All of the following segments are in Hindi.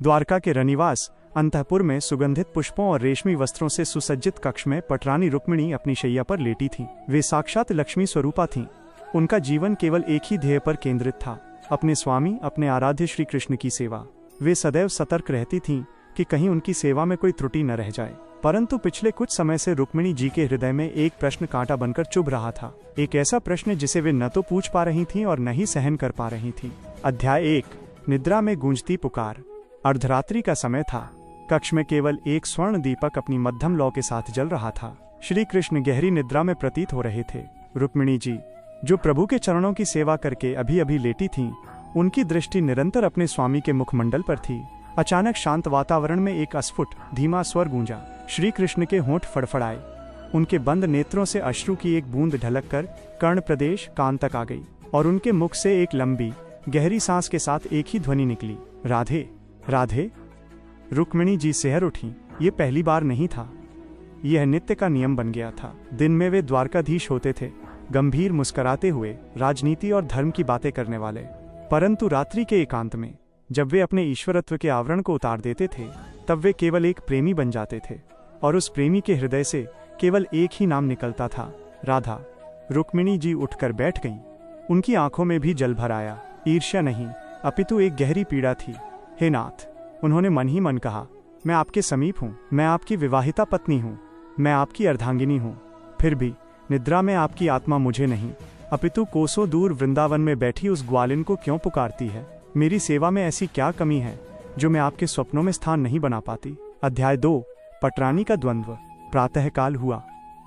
द्वारका के रनिवास अंतःपुर में सुगंधित पुष्पों और रेशमी वस्त्रों से सुसज्जित कक्ष में पटरानी रुक्मिणी अपनी शैया पर लेटी थीं। वे साक्षात लक्ष्मी स्वरूपा थीं। उनका जीवन केवल एक ही ध्येय पर केंद्रित था, अपने स्वामी, अपने आराध्य श्री कृष्ण की सेवा। वे सदैव सतर्क रहती थीं कि कहीं उनकी सेवा में कोई त्रुटि न रह जाए। परंतु पिछले कुछ समय से रुक्मिणी जी के हृदय में एक प्रश्न कांटा बनकर चुभ रहा था। एक ऐसा प्रश्न जिसे वे न तो पूछ पा रही थीं और न ही सहन कर पा रही थीं। अध्याय 1। निद्रा में गूंजती पुकार। अर्धरात्रि का समय था। कक्ष में केवल एक स्वर्ण दीपक अपनी मध्यम लौ के साथ जल रहा था। श्री कृष्ण गहरी निद्रा में प्रतीत हो रहे थे। रुक्मिणी जी, जो प्रभु के चरणों की सेवा करके अभी अभी लेटी थीं, उनकी दृष्टि निरंतर अपने स्वामी के मुखमंडल पर थी। अचानक शांत वातावरण में एक अस्फुट धीमा स्वर गूंजा। श्री कृष्ण के होंठ फड़फड़ाए। उनके बंद नेत्रों से अश्रु की एक बूंद ढलक कर कर्ण प्रदेश कान तक आ गई और उनके मुख से एक लंबी गहरी सांस के साथ एक ही ध्वनि निकली, राधे राधे। रुक्मिणी जी सिहर उठी। ये पहली बार नहीं था, यह नित्य का नियम बन गया था। दिन में वे द्वारकाधीश होते थे, गंभीर, मुस्कुराते हुए, राजनीति और धर्म की बातें करने वाले। परंतु रात्रि के एकांत में जब वे अपने ईश्वरत्व के आवरण को उतार देते थे, तब वे केवल एक प्रेमी बन जाते थे और उस प्रेमी के हृदय से केवल एक ही नाम निकलता था, राधा। रुक्मिणी जी उठकर बैठ गईं। उनकी आंखों में भी जल भर आया। ईर्ष्या नहीं, अपितु एक गहरी पीड़ा थी। हे नाथ, उन्होंने मन ही मन कहा, मैं आपके समीप हूँ, मैं आपकी विवाहिता पत्नी हूँ, मैं आपकी अर्धांगिनी हूँ। फिर भी निद्रा में आपकी आत्मा मुझे नहीं, अपितु कोसों दूर वृंदावन में बैठी उस ग्वालिन को क्यों पुकारती है? मेरी सेवा में ऐसी क्या कमी है जो मैं आपके स्वप्नों में स्थान नहीं बना पाती? अध्याय 2। पटरानी का द्वंद्व। प्रातःकाल हुआ।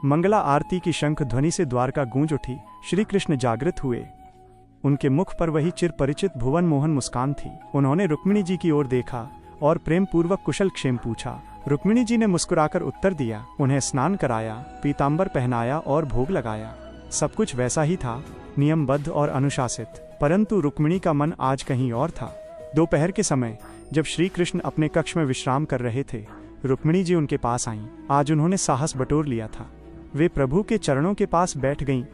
मंगला आरती की शंख ध्वनि से द्वारका गूंज उठी। श्री कृष्ण जागृत हुए। उनके मुख पर वही चिर परिचित भुवन मोहन मुस्कान थी। उन्होंने रुक्मिणी जी की ओर देखा और प्रेम पूर्वक कुशल क्षेम पूछा। रुक्मिणी जी ने मुस्कुराकर उत्तर दिया। उन्हें स्नान कराया, पीतांबर पहनाया और भोग लगाया। सब कुछ वैसा ही था, नियमबद्ध और अनुशासित। परंतु रुक्मिणी का मन आज कहीं और था। दोपहर के समय जब श्री कृष्ण अपने कक्ष में विश्राम कर रहे थे, रुक्मिणी जी उनके पास आईं। आज उन्होंने साहस बटोर लिया था। वे प्रभु के चरणों के पास बैठ गईं।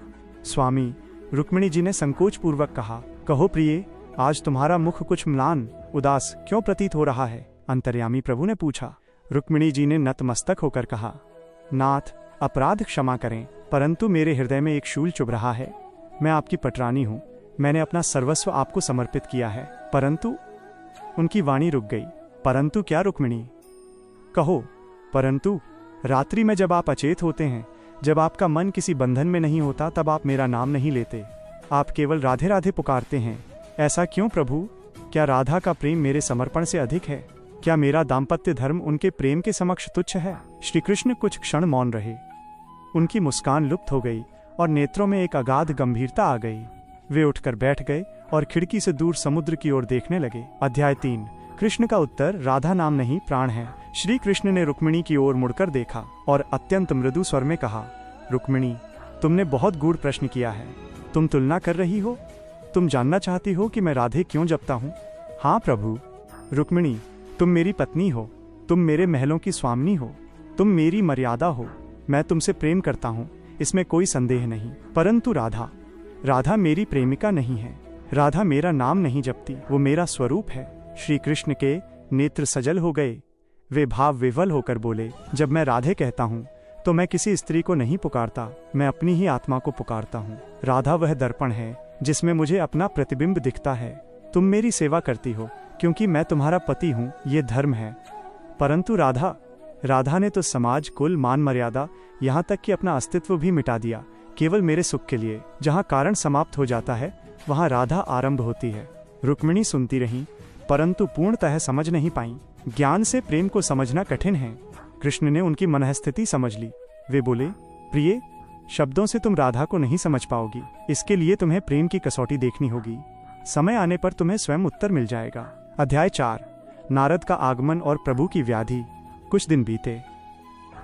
स्वामी, रुक्मिणी जी ने संकोच पूर्वक कहा, कहो प्रिय, आज तुम्हारा मुख कुछ म्लान, उदास क्यों प्रतीत हो रहा है? अंतर्यामी प्रभु ने पूछा। रुक्मिणी जी ने नतमस्तक होकर कहा, नाथ, अपराध क्षमा करें, परंतु मेरे हृदय में एक शूल चुभ रहा है। मैं आपकी पटरानी हूँ, मैंने अपना सर्वस्व आपको समर्पित किया है। परंतु उनकी वाणी रुक गई। परंतु क्या रुक्मिणी? कहो। परंतु रात्रि में जब आप अचेत होते हैं, जब आपका मन किसी बंधन में नहीं होता, तब आप मेरा नाम नहीं लेते, आप केवल राधे राधे पुकारते हैं। ऐसा क्यों प्रभु? क्या राधा का प्रेम मेरे समर्पण से अधिक है? क्या मेरा दाम्पत्य धर्म उनके प्रेम के समक्ष तुच्छ है? श्री कृष्ण कुछ क्षण मौन रहे। उनकी मुस्कान लुप्त हो गई और नेत्रों में एक अगाध गंभीरता आ गई। वे उठकर बैठ गए और खिड़की से दूर समुद्र की ओर देखने लगे। अध्याय 3। कृष्ण का उत्तर, राधा नाम नहीं, प्राण है। श्री कृष्ण ने रुक्मिणी की ओर मुड़कर देखा और अत्यंत मृदु स्वर में कहा, रुक्मिणी, तुमने बहुत गूढ़ प्रश्न किया है। तुम तुलना कर रही हो? तुम जानना चाहती हो कि मैं राधे क्यों जपता हूँ? हाँ प्रभु। रुक्मिणी, तुम मेरी पत्नी हो, तुम मेरे महलों की स्वामिनी हो, तुम मेरी मर्यादा हो, मैं तुमसे प्रेम करता हूँ, इसमें कोई संदेह नहीं। परंतु राधा, राधा मेरी प्रेमिका नहीं है। राधा मेरा नाम नहीं जपती, वो मेरा स्वरूप है। श्री कृष्ण के नेत्र सजल हो गए। वे भाव विवल होकर बोले, जब मैं राधे कहता हूँ तो मैं किसी स्त्री को नहीं पुकारता, मैं अपनी ही आत्मा को पुकारता हूँ। राधा वह दर्पण है जिसमें मुझे अपना प्रतिबिंब दिखता है। तुम मेरी सेवा करती हो क्योंकि मैं तुम्हारा पति हूँ, ये धर्म है। परंतु राधा, राधा ने तो समाज, कुल, मान मर्यादा, यहाँ तक कि अपना अस्तित्व भी मिटा दिया, केवल मेरे सुख के लिए। जहाँ कारण समाप्त हो जाता है, वहाँ राधा आरंभ होती है। रुक्मिणी सुनती रहीं, परंतु पूर्णतः समझ नहीं पाईं। ज्ञान से प्रेम को समझना कठिन है। कृष्ण ने उनकी मनःस्थिति समझ ली। वे बोले, प्रिय, शब्दों से तुम राधा को नहीं समझ पाओगी, इसके लिए तुम्हें प्रेम की कसौटी देखनी होगी। समय आने पर तुम्हें स्वयं उत्तर मिल जाएगा। अध्याय 4। नारद का आगमन और प्रभु की व्याधि। कुछ दिन बीते।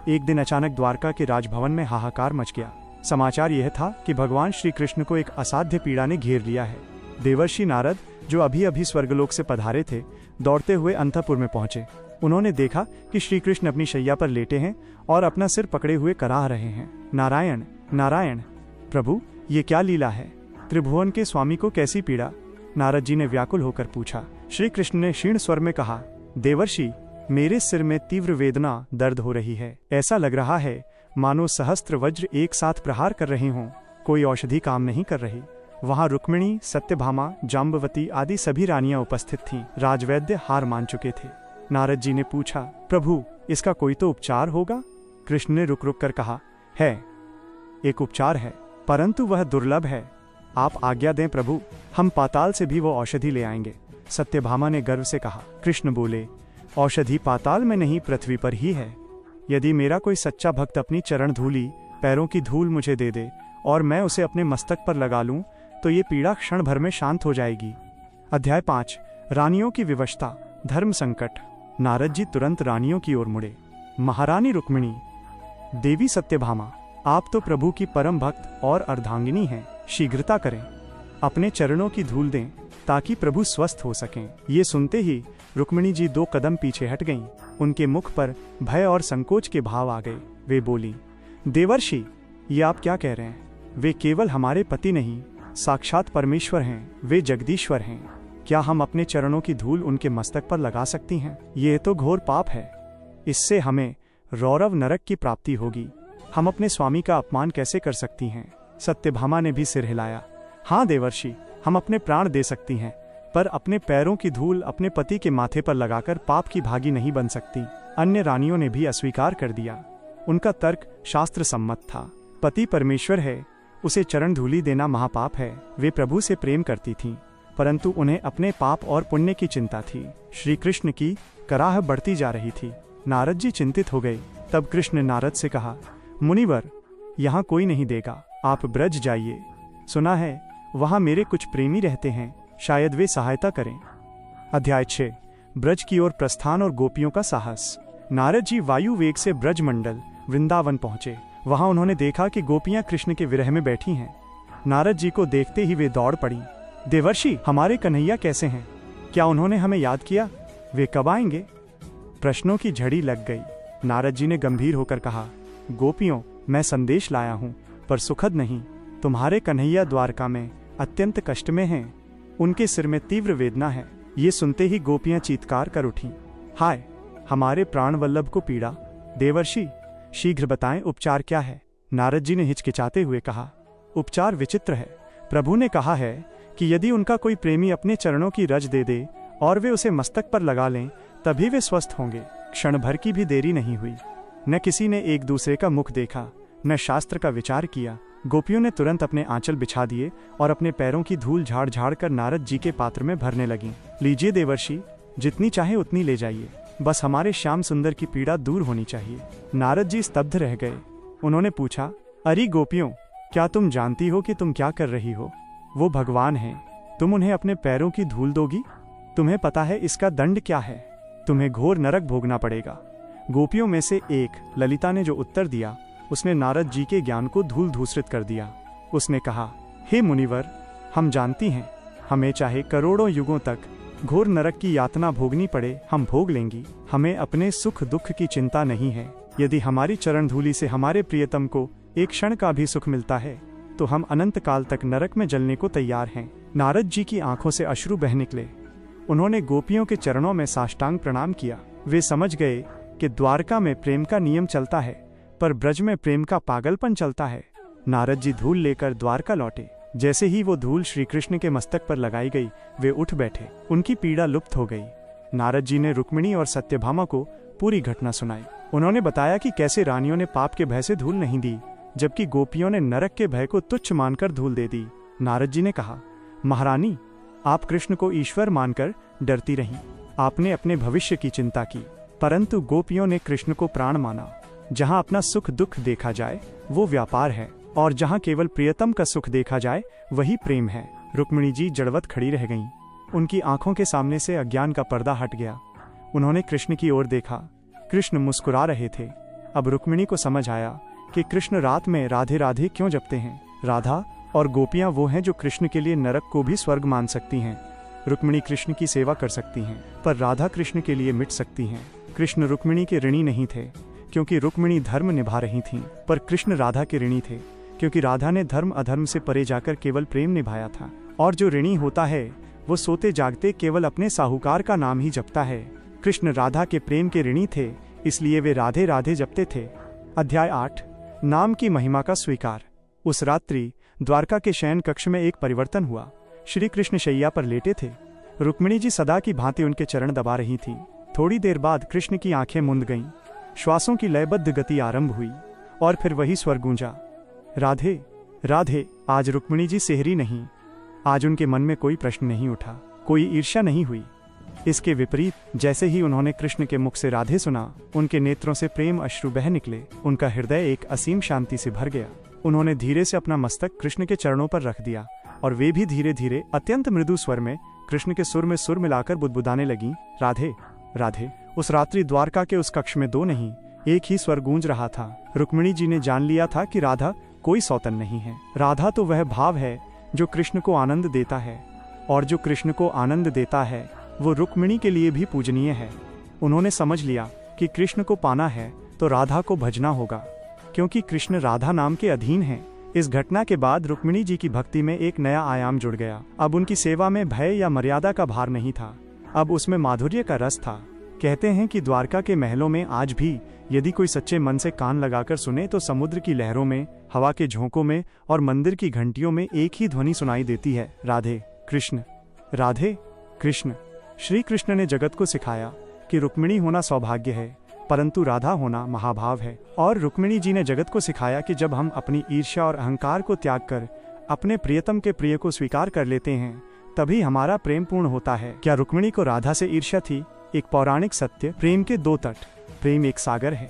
एक दिन अचानक द्वारका के राजभवन में हाहाकार मच गया। समाचार यह था कि भगवान श्री कृष्ण को एक असाध्य पीड़ा ने घेर लिया है। देवर्षि नारद, जो अभी अभी स्वर्गलोक से पधारे थे, दौड़ते हुए अंतःपुर में पहुंचे। उन्होंने देखा कि श्री कृष्ण अपनी शैया पर लेटे हैं और अपना सिर पकड़े हुए कराह रहे हैं। नारायण नारायण। प्रभु, ये क्या लीला है? त्रिभुवन के स्वामी को कैसी पीड़ा? नारद जी ने व्याकुल होकर पूछा। श्री कृष्ण ने क्षीण स्वर में कहा, देवर्षि, मेरे सिर में तीव्र वेदना दर्द हो रही है। ऐसा लग रहा है मानो सहस्त्र वज्र एक साथ प्रहार कर रहे हों। कोई औषधि काम नहीं कर रही। वहां रुक्मिणी, सत्यभामा, जाम्बवती आदि सभी रानियां उपस्थित थीं। राजवैद्य हार मान चुके थे। नारद जी ने पूछा, प्रभु, इसका कोई तो उपचार होगा? कृष्ण ने रुक रुक कर कहा, है, एक उपचार है, परंतु वह दुर्लभ है। आप आज्ञा दें प्रभु, हम पाताल से भी वो औषधि ले आएंगे। सत्यभामा ने गर्व से कहा। कृष्ण बोले, औषधि पाताल में नहीं, पृथ्वी पर ही है। यदि मेरा कोई सच्चा भक्त अपनी चरण धूली, पैरों की धूल मुझे दे दे और मैं उसे अपने मस्तक पर लगा लूं, तो ये पीड़ा क्षण भर में शांत हो जाएगी। अध्याय 5, रानियों की विवशता, धर्म संकट। नारद जी तुरंत रानियों की ओर मुड़े। महारानी रुक्मिणी, देवी सत्यभामा, आप तो प्रभु की परम भक्त और अर्धांगिनी हैं। शीघ्रता करें, अपने चरणों की धूल दें ताकि प्रभु स्वस्थ हो सकें। ये सुनते ही रुक्मिणी जी 2 कदम पीछे हट गईं। उनके मुख पर भय और संकोच के भाव आ गए। वे बोली, देवर्षि, ये आप क्या कह रहे हैं? वे केवल हमारे पति नहीं, साक्षात परमेश्वर हैं। वे जगदीश्वर हैं। क्या हम अपने चरणों की धूल उनके मस्तक पर लगा सकती हैं? ये तो घोर पाप है। इससे हमें रौरव नरक की प्राप्ति होगी। हम अपने स्वामी का अपमान कैसे कर सकती हैं? सत्यभामा ने भी सिर हिलाया। हाँ देवर्षि, हम अपने प्राण दे सकती हैं, पर अपने पैरों की धूल अपने पति के माथे पर लगाकर पाप की भागी नहीं बन सकती। अन्य रानियों ने भी अस्वीकार कर दिया। उनका तर्क शास्त्र सम्मत था। पति परमेश्वर है, उसे चरण धूली देना महापाप है। वे प्रभु से प्रेम करती थीं, परंतु उन्हें अपने पाप और पुण्य की चिंता थी। श्री कृष्ण की कराह बढ़ती जा रही थी। नारद जी चिंतित हो गए। तब कृष्ण ने नारद से कहा, मुनिवर, यहाँ कोई नहीं देगा, आप ब्रज जाइए। सुना है वहाँ मेरे कुछ प्रेमी रहते हैं, शायद वे सहायता करें। अध्याय 6, ब्रज की ओर प्रस्थान और गोपियों का साहस। नारद जी वायु वेग से ब्रज मंडल वृंदावन पहुंचे। वहां उन्होंने देखा कि गोपियां कृष्ण के विरह में बैठी हैं। नारद जी को देखते ही वे दौड़ पड़ी। देवर्षि, हमारे कन्हैया कैसे हैं? क्या उन्होंने हमें याद किया? वे कब आएंगे? प्रश्नों की झड़ी लग गई। नारद जी ने गंभीर होकर कहा, गोपियों, मैं संदेश लाया हूं, पर सुखद नहीं। तुम्हारे कन्हैया द्वारका में अत्यंत कष्ट में हैं। उनके सिर में तीव्र वेदना है। ये सुनते ही गोपियां चीत्कार कर उठीं। हाय, हमारे प्राण वल्लभ को पीड़ा। देवर्षि, शीघ्र बताएं, उपचार क्या है? नारद जी ने हिचकिचाते हुए कहा, उपचार विचित्र है। प्रभु ने कहा है कि यदि उनका कोई प्रेमी अपने चरणों की रज दे दे और वे उसे मस्तक पर लगा लें, तभी वे स्वस्थ होंगे। क्षण भर की भी देरी नहीं हुई। न किसी ने एक दूसरे का मुख देखा, न शास्त्र का विचार किया। गोपियों ने तुरंत अपने आंचल बिछा दिए और अपने पैरों की धूल झाड़ झाड़ कर नारद जी के पात्र में भरने लगीं। लीजिए देवर्षि, जितनी चाहे उतनी ले जाइए, बस हमारे श्याम सुंदर की पीड़ा दूर होनी चाहिए। नारद जी स्तब्ध रह गए। उन्होंने पूछा, अरे गोपियों, क्या तुम जानती हो कि तुम क्या कर रही हो? वो भगवान हैं, तुम उन्हें अपने पैरों की धूल दोगी? तुम्हें पता है इसका दंड क्या है? तुम्हें घोर नरक भोगना पड़ेगा। गोपियों में से एक, ललिता ने जो उत्तर दिया, उसने नारद जी के ज्ञान को धूल धूसरित कर दिया। उसने कहा, हे मुनिवर, हम जानती हैं, हमें चाहे करोड़ों युगों तक घोर नरक की यातना भोगनी पड़े, हम भोग लेंगी। हमें अपने सुख दुख की चिंता नहीं है। यदि हमारी चरण धूली से हमारे प्रियतम को एक क्षण का भी सुख मिलता है, तो हम अनंत काल तक नरक में जलने को तैयार हैं। नारद जी की आंखों से अश्रु बह निकले। उन्होंने गोपियों के चरणों में साष्टांग प्रणाम किया। वे समझ गए कि द्वारका में प्रेम का नियम चलता है, पर ब्रज में प्रेम का पागलपन चलता है। नारद जी धूल लेकर द्वारका लौटे। जैसे ही वो धूल श्री कृष्ण के मस्तक पर लगाई गई, वे उठ बैठे। उनकी पीड़ा लुप्त हो गई। नारद जी ने रुक्मिणी और सत्यभामा को पूरी घटना सुनाई। उन्होंने बताया कि कैसे रानियों ने पाप के भय से धूल नहीं दी, जबकि गोपियों ने नरक के भय को तुच्छ मानकर धूल दे दी। नारद जी ने कहा, महारानी, आप कृष्ण को ईश्वर मानकर डरती रहीं। आपने अपने भविष्य की चिंता की, परंतु गोपियों ने कृष्ण को प्राण माना। जहाँ अपना सुख दुख देखा जाए वो व्यापार है, और जहाँ केवल प्रियतम का सुख देखा जाए वही प्रेम है। रुक्मिणी जी जड़वत खड़ी रह गईं। उनकी आंखों के सामने से अज्ञान का पर्दा हट गया। उन्होंने कृष्ण की ओर देखा। कृष्ण मुस्कुरा रहे थे। अब रुक्मिणी को समझ आया कि कृष्ण रात में राधे राधे क्यों जपते हैं। राधा और गोपियां वो हैं जो कृष्ण के लिए नरक को भी स्वर्ग मान सकती हैं। रुक्मिणी कृष्ण की सेवा कर सकती हैं, पर राधा कृष्ण के लिए मिट सकती हैं। कृष्ण रुक्मिणी के ऋणी नहीं थे, क्योंकि रुक्मिणी धर्म निभा रही थीं, पर कृष्ण राधा के ऋणी थे, क्योंकि राधा ने धर्म अधर्म से परे जाकर केवल प्रेम निभाया था। और जो ऋणी होता है वो सोते जागते केवल अपने साहूकार का नाम ही जपता है। कृष्ण राधा के प्रेम के ऋणी थे, इसलिए वे राधे राधे जपते थे। अध्याय 8, नाम की महिमा का स्वीकार। उस रात्रि द्वारका के शयन कक्ष में एक परिवर्तन हुआ। श्री कृष्ण शैया पर लेटे थे। रुक्मिणी जी सदा की भांति उनके चरण दबा रही थीं। थोड़ी देर बाद कृष्ण की आंखें मुंद गईं, श्वासों की लयबद्ध गति आरंभ हुई और फिर वही स्वर गूंजा, राधे राधे। आज रुक्मिणी जी सेहरी नहीं। आज उनके मन में कोई प्रश्न नहीं उठा, कोई ईर्ष्या नहीं हुई। इसके विपरीत जैसे ही उन्होंने कृष्ण के मुख से राधे सुना, उनके नेत्रों से प्रेम अश्रु बह निकले। उनका हृदय एक असीम शांति से भर गया। उन्होंने धीरे से अपना मस्तक कृष्ण के चरणों पर रख दिया और वे भी धीरे धीरे अत्यंत मृदु स्वर में कृष्ण के सुर में सुर मिलाकर बुदबुदाने लगीं, राधे राधे। उस रात्रि द्वारका के उस कक्ष में दो नहीं, एक ही स्वर गूंज रहा था। रुक्मिणी जी ने जान लिया था कि राधा कोई सौतन नहीं है। राधा तो वह भाव है जो कृष्ण को आनंद देता है, और जो कृष्ण को आनंद देता है वो रुक्मिणी के लिए भी पूजनीय है। उन्होंने समझ लिया कि कृष्ण को पाना है तो राधा को भजना होगा, क्योंकि कृष्ण राधा नाम के अधीन है। इस घटना के बाद रुक्मिणी जी की भक्ति में एक नया आयाम जुड़ गया। अब उनकी सेवा में भय या मर्यादा का भार नहीं था, अब उसमें माधुर्य का रस था। कहते हैं कि द्वारका के महलों में आज भी यदि कोई सच्चे मन से कान लगाकर सुने तो समुद्र की लहरों में, हवा के झोंकों में और मंदिर की घंटियों में एक ही ध्वनि सुनाई देती है, राधे कृष्ण राधे कृष्ण। श्री कृष्ण ने जगत को सिखाया कि रुक्मिणी होना सौभाग्य है, परंतु राधा होना महाभाव है। और रुक्मिणी जी ने जगत को सिखाया कि जब हम अपनी ईर्ष्या और अहंकार को त्याग कर अपने प्रियतम के प्रिय को स्वीकार कर लेते हैं, तभी हमारा प्रेम पूर्ण होता है। क्या रुक्मिणी को राधा से ईर्ष्या थी? एक पौराणिक सत्य, प्रेम के दो तट। प्रेम एक सागर है,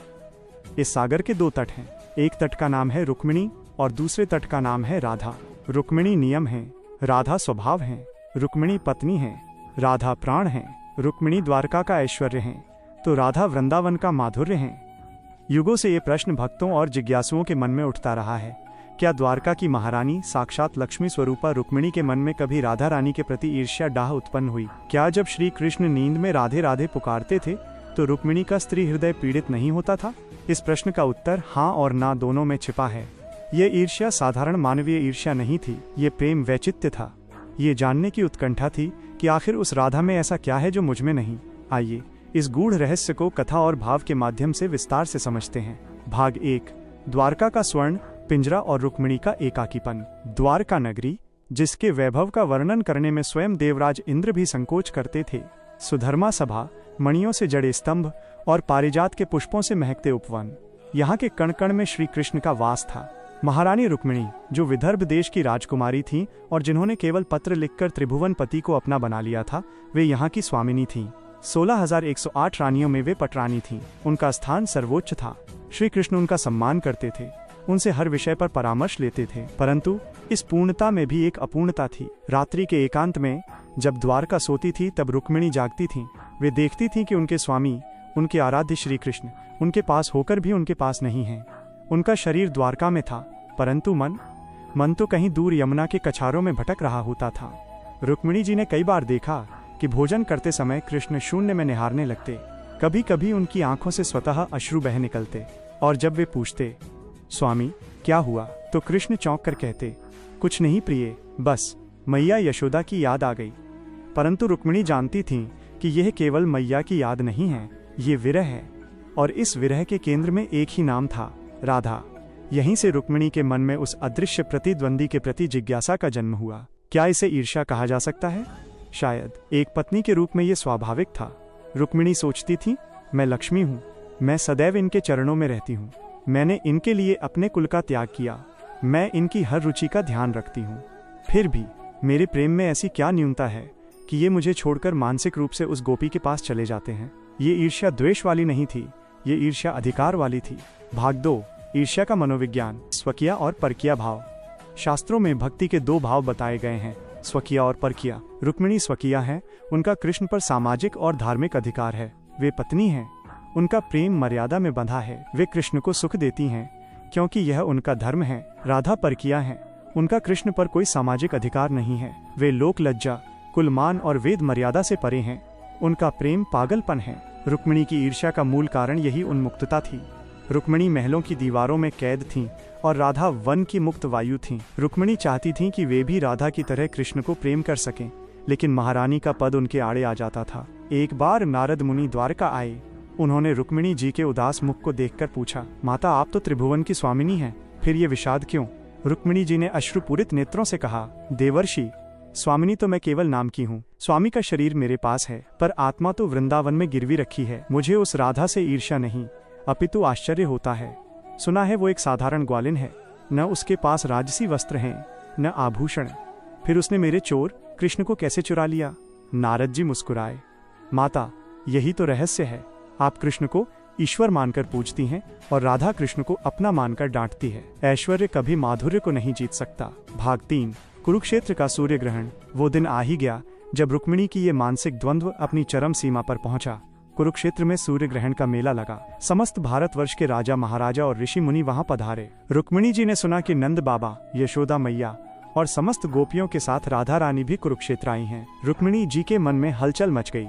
इस सागर के दो तट हैं। एक तट का नाम है रुक्मिणी और दूसरे तट का नाम है राधा। रुक्मिणी नियम है, राधा स्वभाव है। रुक्मिणी पत्नी है, राधा प्राण है। रुक्मिणी द्वारका का ऐश्वर्य है, तो राधा वृंदावन का माधुर्य है। युगों से ये प्रश्न भक्तों और जिज्ञासुओं के मन में उठता रहा है, क्या द्वारका की महारानी साक्षात लक्ष्मी स्वरूपा रुक्मिणी के मन में कभी राधा रानी के प्रति ईर्ष्या डाह उत्पन्न हुई? क्या जब श्री कृष्ण नींद में राधे राधे पुकारते थे तो रुक्मिणी का स्त्री हृदय पीड़ित नहीं होता था? इस प्रश्न का उत्तर हाँ और ना दोनों में छिपा है। ये ईर्ष्या साधारण मानवीय ईर्ष्या नहीं थी, ये प्रेम वैचित्र्य था। ये जानने की उत्कंठा थी कि आखिर उस राधा में ऐसा क्या है जो मुझ में नहीं। आइए इस गूढ़ रहस्य को कथा और भाव के माध्यम से विस्तार से समझते हैं। भाग 1, द्वारका का स्वर्ण पिंजरा और रुक्मिणी का एकाकीपन। द्वारका नगरी, जिसके वैभव का वर्णन करने में स्वयं देवराज इंद्र भी संकोच करते थे। सुधर्मा सभा, मणियों से जड़े स्तंभ और पारिजात के पुष्पों से महकते उपवन, यहाँ के कण कण में श्री कृष्ण का वास था। महारानी रुक्मिणी, जो विदर्भ देश की राजकुमारी थीं और जिन्होंने केवल पत्र लिखकर त्रिभुवन पति को अपना बना लिया था, वे यहाँ की स्वामिनी थीं। 16,108 रानियों में वे पटरानी थीं। उनका स्थान सर्वोच्च था। श्री कृष्ण उनका सम्मान करते थे, उनसे हर विषय पर परामर्श लेते थे, परंतु इस पूर्णता में भी एक अपूर्णता थी। रात्रि के एकांत में जब द्वारका सोती थी तब रुक्मिणी जागती थीं। वे देखती थीं कि उनके स्वामी, उनके आराध्य श्री कृष्ण उनके पास होकर भी उनके पास नहीं हैं। उनका शरीर द्वारका में था, परंतु मन तो कहीं दूर यमुना के कछारों में भटक रहा होता था। रुक्मिणी जी ने कई बार देखा कि भोजन करते समय कृष्ण शून्य में निहारने लगते। कभी कभी उनकी आंखों से स्वतः अश्रु बह निकलते, और जब वे पूछते, स्वामी क्या हुआ, तो कृष्ण चौंक कर कहते, कुछ नहीं प्रिय, बस मैया यशोदा की याद आ गई। परंतु रुक्मिणी जानती थीं कि यह केवल मैया की याद नहीं है, ये विरह है, और इस विरह के केंद्र में एक ही नाम था, राधा। यहीं से रुक्मिणी के मन में उस अदृश्य प्रतिद्वंदी के प्रति जिज्ञासा का जन्म हुआ। क्या इसे ईर्ष्या कहा जा सकता है? शायद। एक पत्नी के रूप में ये स्वाभाविक था। रुक्मिणी सोचती थी, मैं लक्ष्मी हूँ, मैं सदैव इनके चरणों में रहती हूँ, मैंने इनके लिए अपने कुल का त्याग किया, मैं इनकी हर रुचि का ध्यान रखती हूँ, फिर भी मेरे प्रेम में ऐसी क्या न्यूनता है कि ये मुझे छोड़कर मानसिक रूप से उस गोपी के पास चले जाते हैं। ये ईर्ष्या द्वेष वाली नहीं थी, ये ईर्ष्या अधिकार वाली थी। भाग 2, ईर्ष्या का मनोविज्ञान, स्वकीय और परकीय भाव। शास्त्रों में भक्ति के दो भाव बताए गए हैं, स्वकीय और परकीय। रुक्मिणी स्वकीय है, उनका कृष्ण पर सामाजिक और धार्मिक अधिकार है। वे पत्नी हैं, उनका प्रेम मर्यादा में बंधा है, वे कृष्ण को सुख देती हैं क्योंकि यह उनका धर्म है। राधा परकीय है, उनका कृष्ण पर कोई सामाजिक अधिकार नहीं है, वे लोक लज्जा, कुलमान और वेद मर्यादा से परे हैं, उनका प्रेम पागलपन है। रुक्मिणी की ईर्ष्या का मूल कारण यही उन्मुक्तता थी। रुक्मिणी महलों की दीवारों में कैद थीं और राधा वन की मुक्त वायु थीं। रुक्मिणी चाहती थीं कि वे भी राधा की तरह कृष्ण को प्रेम कर सकें, लेकिन महारानी का पद उनके आड़े आ जाता था। एक बार नारद मुनि द्वारका आए। उन्होंने रुक्मिणी जी के उदास मुख को देखकर पूछा, माता आप तो त्रिभुवन की स्वामिनी हैं, फिर ये विषाद क्यों? रुक्मिणी जी ने अश्रुपूरित नेत्रों से कहा, देवर्षि, स्वामिनी तो मैं केवल नाम की हूँ। स्वामी का शरीर मेरे पास है, पर आत्मा तो वृंदावन में गिरवी रखी है। मुझे उस राधा से ईर्ष्या नहीं, अपितु आश्चर्य होता है। सुना है वो एक साधारण ग्वालिन है, न उसके पास राजसी वस्त्र हैं, न आभूषण। फिर उसने मेरे चोर कृष्ण को कैसे चुरा लिया? नारद जी मुस्कुराए। माता, यही तो रहस्य है। आप कृष्ण को ईश्वर मानकर पूजती हैं और राधा कृष्ण को अपना मानकर डांटती है। ऐश्वर्य कभी माधुर्य को नहीं जीत सकता। भाग 3। कुरुक्षेत्र का सूर्य ग्रहण। वो दिन आ ही गया जब रुक्मिणी की ये मानसिक द्वंद्व अपनी चरम सीमा पर पहुंचा। कुरुक्षेत्र में सूर्य ग्रहण का मेला लगा। समस्त भारतवर्ष के राजा महाराजा और ऋषि मुनि वहां पधारे। रुक्मिणी जी ने सुना कि नंद बाबा, यशोदा मैया और समस्त गोपियों के साथ राधा रानी भी कुरुक्षेत्र आई हैं। रुक्मिणी जी के मन में हलचल मच गई।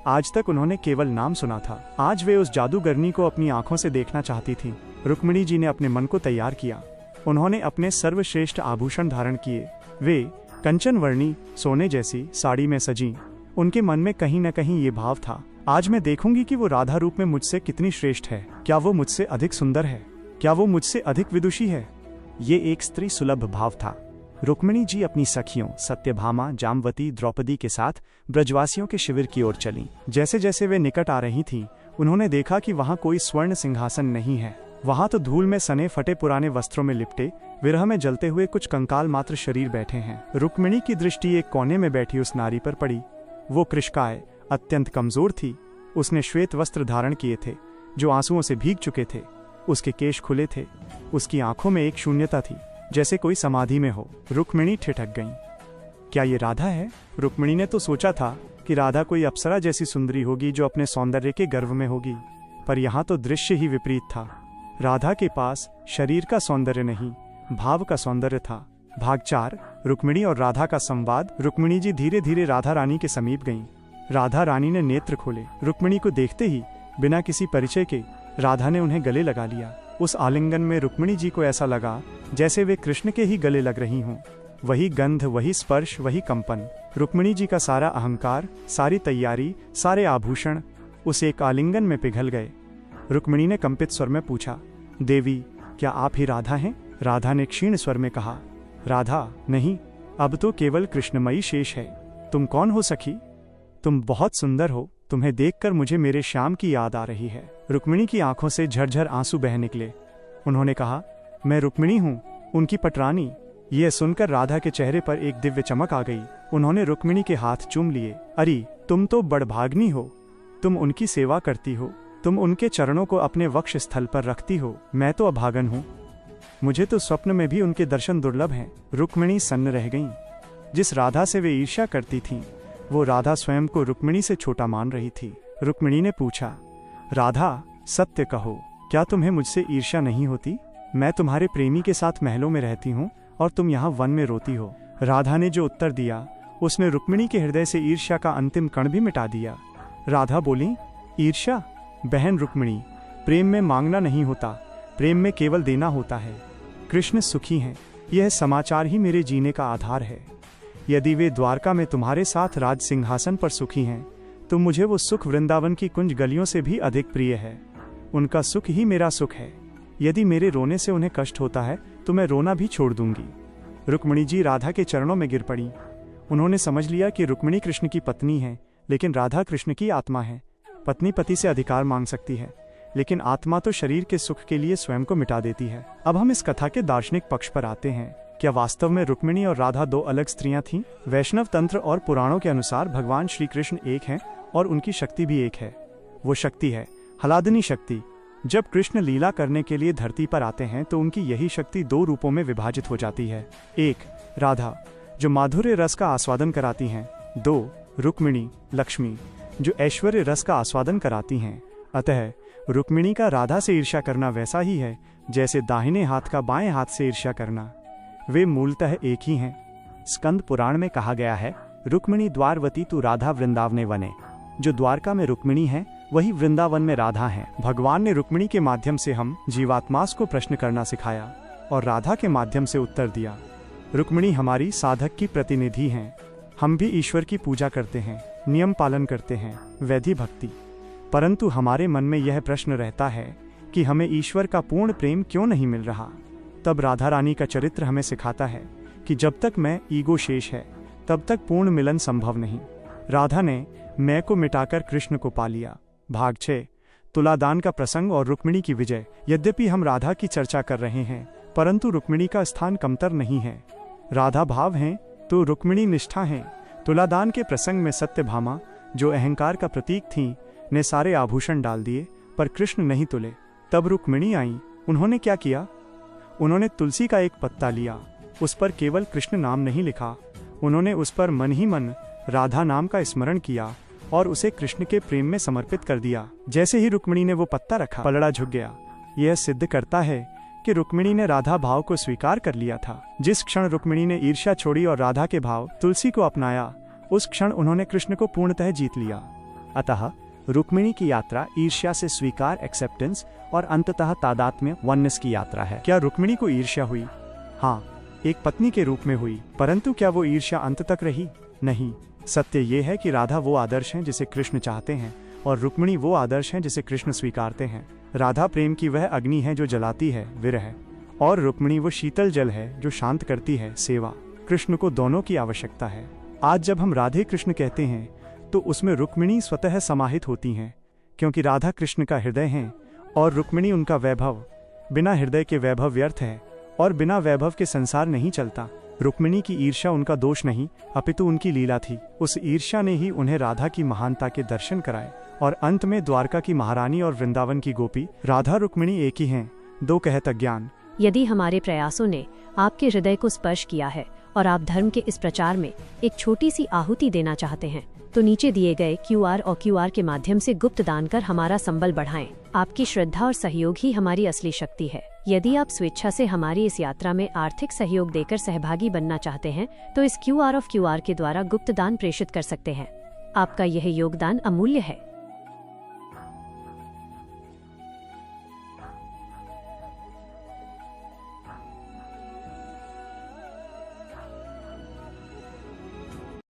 आज तक उन्होंने केवल नाम सुना था, आज वे उस जादूगरनी को अपनी आंखों से देखना चाहती थीं। रुक्मिणी जी ने अपने मन को तैयार किया। उन्होंने अपने सर्वश्रेष्ठ आभूषण धारण किए। वे कंचन वर्णी सोने जैसी साड़ी में सजी। उनके मन में कहीं न कहीं ये भाव था, आज मैं देखूंगी कि वो राधा रूप में मुझसे कितनी श्रेष्ठ है। क्या वो मुझसे अधिक सुंदर है? क्या वो मुझसे अधिक विदुषी है? ये एक स्त्री सुलभ भाव था। रुक्मिणी जी अपनी सखियों सत्यभामा, जामवती, द्रौपदी के साथ ब्रजवासियों के शिविर की ओर चलीं। जैसे जैसे वे निकट आ रही थीं, उन्होंने देखा कि वहां कोई स्वर्ण सिंहासन नहीं है। वहां तो धूल में सने फटे पुराने वस्त्रों में लिपटे, विरह में जलते हुए कुछ कंकाल मात्र शरीर बैठे हैं। रुक्मिणी की दृष्टि एक कोने में बैठी उस नारी पर पड़ी। वो कृशकाय, अत्यंत कमजोर थी। उसने श्वेत वस्त्र धारण किए थे जो आंसुओं से भीग चुके थे। उसके केश खुले थे। उसकी आंखों में एक शून्यता थी, जैसे कोई समाधि में हो। रुक्मिणी ठिठक गईं। क्या ये राधा है? रुक्मिणी ने तो सोचा था कि राधा कोई अप्सरा जैसी सुंदरी होगी जो अपने सौंदर्य के गर्व में होगी, पर यहाँ तो दृश्य ही विपरीत था। राधा के पास शरीर का सौंदर्य नहीं, भाव का सौंदर्य था। भाग 4। रुक्मिणी और राधा का संवाद। रुक्मिणी जी धीरे धीरे राधा रानी के समीप गईं। राधा रानी ने नेत्र खोले। रुक्मिणी को देखते ही बिना किसी परिचय के राधा ने उन्हें गले लगा लिया। उस आलिंगन में रुक्मिणी जी को ऐसा लगा जैसे वे कृष्ण के ही गले लग रही हों। वही गंध, वही स्पर्श, वही कंपन। रुक्मिणी जी का सारा अहंकार, सारी तैयारी, सारे आभूषण उस एक आलिंगन में पिघल गए। रुक्मिणी ने कंपित स्वर में पूछा, देवी, क्या आप ही राधा हैं? राधा ने क्षीण स्वर में कहा, राधा नहीं, अब तो केवल कृष्णमयी शेष है। तुम कौन हो सखी? तुम बहुत सुंदर हो। तुम्हें देखकर मुझे मेरे श्याम की याद आ रही है। रुक्मिणी की आंखों से झरझर आंसू बह निकले। उन्होंने कहा, मैं रुक्मिणी हूँ, उनकी पटरानी। यह सुनकर राधा के चेहरे पर एक दिव्य चमक आ गई। उन्होंने रुक्मिणी के हाथ चूम लिए। अरे, तुम तो बड़भाग्नी हो। तुम उनकी सेवा करती हो, तुम उनके चरणों को अपने वक्ष स्थल पर रखती हो। मैं तो अभागन हूँ। मुझे तो स्वप्न में भी उनके दर्शन दुर्लभ हैं। रुक्मिणी सन्न रह गईं। जिस राधा से वे ईर्ष्या करती थीं, वो राधा स्वयं को रुक्मिणी से छोटा मान रही थी। रुक्मिणी ने पूछा, राधा, सत्य कहो, क्या तुम्हें मुझसे ईर्ष्या नहीं होती? मैं तुम्हारे प्रेमी के साथ महलों में रहती हूँ और तुम यहाँ वन में रोती हो। राधा ने जो उत्तर दिया, उसने रुक्मिणी के हृदय से ईर्ष्या का अंतिम कण भी मिटा दिया। राधा बोली, ईर्ष्या? बहन रुक्मिणी, प्रेम में मांगना नहीं होता, प्रेम में केवल देना होता है। कृष्ण सुखी हैं, यह समाचार ही मेरे जीने का आधार है। यदि वे द्वारका में तुम्हारे साथ राज सिंहासन पर सुखी हैं, तो मुझे वो सुख वृंदावन की कुंज गलियों से भी अधिक प्रिय है। उनका सुख ही मेरा सुख है। यदि मेरे रोने से उन्हें कष्ट होता है तो मैं रोना भी छोड़ दूंगी। रुक्मिणी जी राधा के चरणों में गिर पड़ी। उन्होंने समझ लिया कि रुक्मिणी कृष्ण की पत्नी है, लेकिन राधा कृष्ण की आत्मा है। पत्नी पति से अधिकार मांग सकती है, लेकिन आत्मा तो शरीर के सुख के लिए स्वयं को मिटा देती है। अब हम इस कथा के दार्शनिक पक्ष पर आते हैं। क्या वास्तव में रुक्मिणी और राधा दो अलग स्त्रियां थीं? वैष्णव तंत्र और पुराणों के अनुसार भगवान श्री कृष्ण एक हैं और उनकी शक्ति भी एक है। वो शक्ति है हलादनी शक्ति। जब कृष्ण लीला करने के लिए धरती पर आते हैं तो उनकी यही शक्ति दो रूपों में विभाजित हो जाती है। एक, राधा, जो माधुर्य रस का आस्वादन कराती हैं। दो, रुक्मिणी, लक्ष्मी, जो ऐश्वर्य रस का आस्वादन कराती हैं। अतः रुक्मिणी का राधा से ईर्ष्या करना वैसा ही है जैसे दाहिने हाथ का बाएं हाथ से ईर्ष्या करना। वे मूलतः एक ही हैं। स्कंद पुराण में कहा गया है, रुक्मिणी द्वारवती तू राधा वृंदावने वने। जो द्वारका में रुक्मिणी है, वही वृंदावन में राधा है। भगवान ने रुक्मिणी के माध्यम से हम जीवात्मास को प्रश्न करना सिखाया और राधा के माध्यम से उत्तर दिया। रुक्मिणी हमारी साधक की प्रतिनिधि हैं। हम भी ईश्वर की पूजा करते हैं। नियम पालन करते हैं, वैधि भक्ति। परंतु हमारे मन में यह प्रश्न रहता है कि हमें ईश्वर का पूर्ण प्रेम क्यों नहीं मिल रहा। तब राधा रानी का चरित्र हमें सिखाता है कि जब तक मैं ईगो शेष है तब तक पूर्ण मिलन संभव नहीं। राधा ने मैं को मिटाकर कृष्ण को पा लिया। भाग 6, तुलादान का प्रसंग और रुक्मिणी की विजय। यद्यपि हम राधा की चर्चा कर रहे हैं, परंतु रुक्मिणी का स्थान कमतर नहीं है। राधा भाव हैं तो रुक्मिणी निष्ठा हैं। तुलादान के प्रसंग में सत्यभामा, जो अहंकार का प्रतीक थीं, ने सारे आभूषण डाल दिए, पर कृष्ण नहीं तुले। तब रुक्मिणी आई। उन्होंने क्या किया? उन्होंने तुलसी का एक पत्ता लिया, उस पर केवल कृष्ण नाम नहीं लिखा, उन्होंने उस पर मन ही मन राधा नाम का स्मरण किया और उसे कृष्ण के प्रेम में समर्पित कर दिया। जैसे ही रुक्मिणी ने वो पत्ता रखा, पलड़ा झुक गया। यह सिद्ध करता है कि रुक्मिणी ने राधा भाव को स्वीकार कर लिया था। जिस क्षण रुक्मिणी ने ईर्ष्या छोड़ी और राधा के भाव तुलसी को अपनाया, उस क्षण उन्होंने कृष्ण को पूर्णतः जीत लिया। अतः रुक्मिणी की यात्रा ईर्ष्या से स्वीकार, एक्सेप्टेंस और अंततः तादात्म्य, वननेस की यात्रा है। क्या रुक्मिणी को ईर्ष्या हुई? हाँ, एक पत्नी के रूप में हुई, परंतु क्या वो ईर्ष्या अंत तक रही? नहीं। सत्य ये है कि राधा वो आदर्श हैं जिसे कृष्ण चाहते हैं और रुक्मिणी वो आदर्श हैं जिसे कृष्ण स्वीकारते हैं। राधा प्रेम की वह अग्नि है जो जलाती है, विरह, और रुक्मिणी वो शीतल जल है जो शांत करती है, सेवा। कृष्ण को दोनों की आवश्यकता है। आज जब हम राधे कृष्ण कहते हैं तो उसमें रुक्मिणी स्वतः समाहित होती हैं, क्योंकि राधा कृष्ण का हृदय हैं और रुक्मिणी उनका वैभव। बिना हृदय के वैभव व्यर्थ है और बिना वैभव के संसार नहीं चलता। रुक्मिणी की ईर्ष्या उनका दोष नहीं, अपितु उनकी लीला थी। उस ईर्ष्या ने ही उन्हें राधा की महानता के दर्शन कराए और अंत में द्वारका की महारानी और वृंदावन की गोपी। राधा रुक्मिणी एक ही हैं, दो कहत अज्ञान। यदि हमारे प्रयासों ने आपके हृदय को स्पर्श किया है और आप धर्म के इस प्रचार में एक छोटी सी आहुति देना चाहते हैं, तो नीचे दिए गए QR और QR के माध्यम से गुप्त दान कर हमारा संबल बढ़ाएं। आपकी श्रद्धा और सहयोग ही हमारी असली शक्ति है। यदि आप स्वेच्छा से हमारी इस यात्रा में आर्थिक सहयोग देकर सहभागी बनना चाहते हैं, तो इस QR के द्वारा गुप्त दान प्रेषित कर सकते हैं। आपका यह योगदान अमूल्य है।